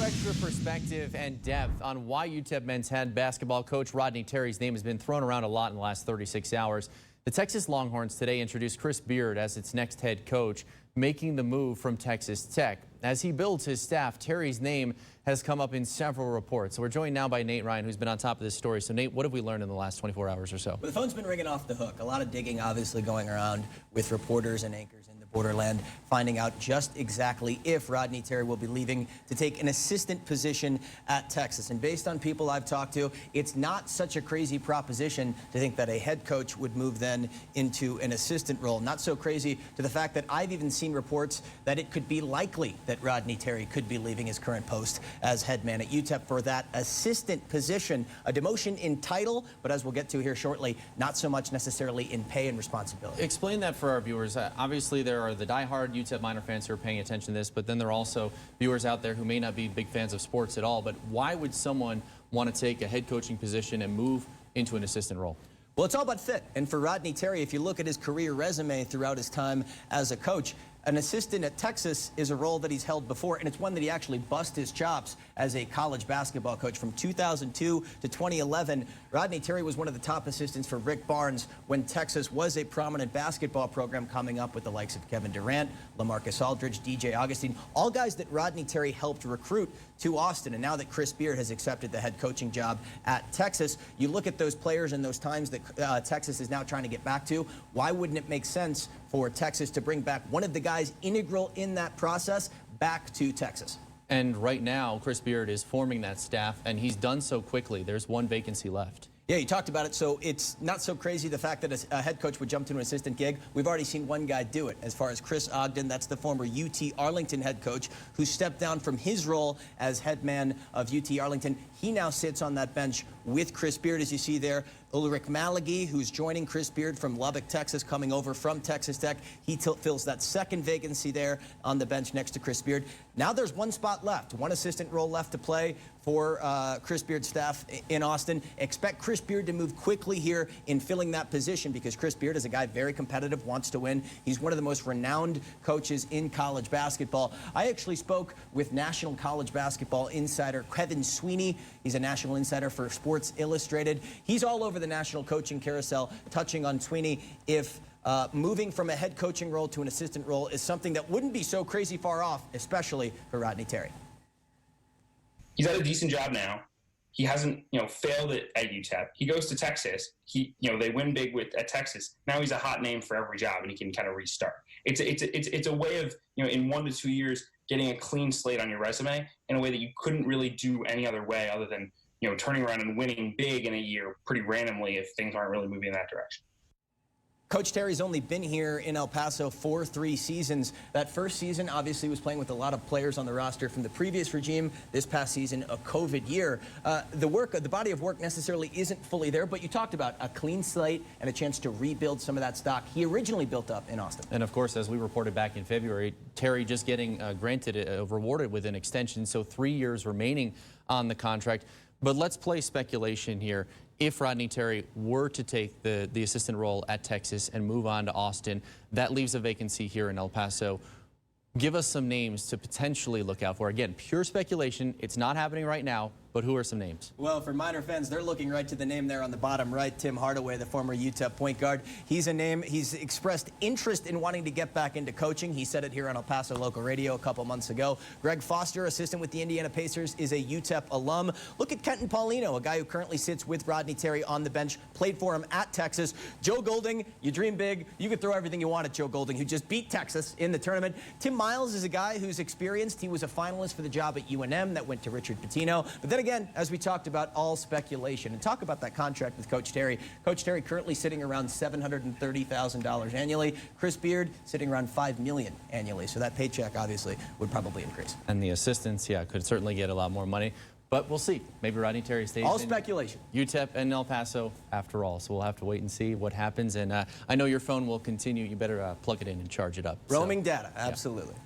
extra perspective and depth on why UTEP men's head basketball coach Rodney Terry's name has been thrown around a lot in the last 36 hours. The Texas Longhorns today introduced Chris Beard as its next head coach, making the move from Texas Tech. As he builds his staff, Terry's name has come up in several reports. So we're joined now by Nate Ryan, who's been on top of this story. So Nate, what have we learned in the last 24 hours or so? Well, the phone's been ringing off the hook. A lot of digging obviously going around with reporters and anchors in the borderland, finding out just exactly if Rodney Terry will be leaving to take an assistant position at Texas. And based on people I've talked to, it's not such a crazy proposition to think that a head coach would move then into an assistant role. Not so crazy to the fact that I've even seen reports that it could be likely that Rodney Terry could be leaving his current post as head man at UTEP for that assistant position. A demotion in title, but as we'll get to here shortly, not so much necessarily in pay and responsibility. Explain that for our viewers. Obviously, there are the diehard UTEP Miner fans who are paying attention to this, but then there are also viewers out there who may not be big fans of sports at all. But why would someone want to take a head coaching position and move into an assistant role? Well, it's all about fit. And for Rodney Terry, if you look at his career resume throughout his time as a coach, an assistant at Texas is a role that he's held before, and it's one that he actually bust his chops as a college basketball coach. From 2002 to 2011, Rodney Terry was one of the top assistants for Rick Barnes when Texas was a prominent basketball program, coming up with the likes of Kevin Durant, LaMarcus Aldridge, DJ Augustine, all guys that Rodney Terry helped recruit to Austin. And now that Chris Beard has accepted the head coaching job at Texas, you look at those players and those times that Texas is now trying to get back to. Why wouldn't it make sense for Texas to bring back one of the guys integral in that process back to Texas? And right now, Chris Beard is forming that staff, and he's done so quickly. There's one vacancy left. Yeah, you talked about it, so it's not so crazy the fact that a head coach would jump to an assistant gig. We've already seen one guy do it, as far as Chris Ogden. That's the former UT Arlington head coach who stepped down from his role as head man of UT Arlington. He now sits on that bench with Chris Beard, as you see there. Ulrich Malagi, who's joining Chris Beard from Lubbock, Texas, coming over from Texas Tech. He fills that second vacancy there on the bench next to Chris Beard. Now there's one spot left, one assistant role left to play for Chris Beard's staff in Austin. Expect Chris Beard to move quickly here in filling that position, because Chris Beard is a guy very competitive, wants to win. He's one of the most renowned coaches in college basketball. I actually spoke with National College Basketball insider Kevin Sweeney. He's a national insider for Sports Illustrated. He's all over the national coaching carousel, touching on Sweeney if moving from a head coaching role to an assistant role is something that wouldn't be so crazy far off, especially for Rodney Terry. He's at a decent job now. He hasn't, failed at UTEP. He goes to Texas. They win big at Texas. Now he's a hot name for every job, and he can kind of restart. It's a way of, in 1 to 2 years, getting a clean slate on your resume in a way that you couldn't really do any other way other than, turning around and winning big in a year pretty randomly if things aren't really moving in that direction. Coach Terry's only been here in El Paso for 3 seasons. That first season obviously was playing with a lot of players on the roster from the previous regime. This past season, a COVID year. The body of work necessarily isn't fully there, but you talked about a clean slate and a chance to rebuild some of that stock he originally built up in Austin. And of course, as we reported back in February, Terry just getting rewarded with an extension, so 3 years remaining on the contract. But let's play speculation here. If Rodney Terry were to take the assistant role at Texas and move on to Austin, that leaves a vacancy here in El Paso. Give us some names to potentially look out for. Again, pure speculation. It's not happening right now, but who are some names? Well, for Miner fans, they're looking right to the name there on the bottom right, Tim Hardaway, the former UTEP point guard. He's a name. He's expressed interest in wanting to get back into coaching. He said it here on El Paso local radio a couple months ago. Greg Foster, assistant with the Indiana Pacers, is a UTEP alum. Look at Kenton Paulino, a guy who currently sits with Rodney Terry on the bench, played for him at Texas. Joe Golding, you dream big. You could throw everything you want at Joe Golding, who just beat Texas in the tournament. Tim Miles is a guy who's experienced. He was a finalist for the job at UNM that went to Richard Pitino. But then again, as we talked about, all speculation. And talk about that contract with Coach Terry. Coach Terry currently sitting around $730,000 annually. Chris Beard sitting around $5 million annually. So that paycheck obviously would probably increase. And the assistants, yeah, could certainly get a lot more money. But we'll see. Maybe Rodney Terry stays all speculation. UTEP and El Paso after all. So we'll have to wait and see what happens. And I know your phone will continue. You better plug it in and charge it up. Roaming data, absolutely. Yeah.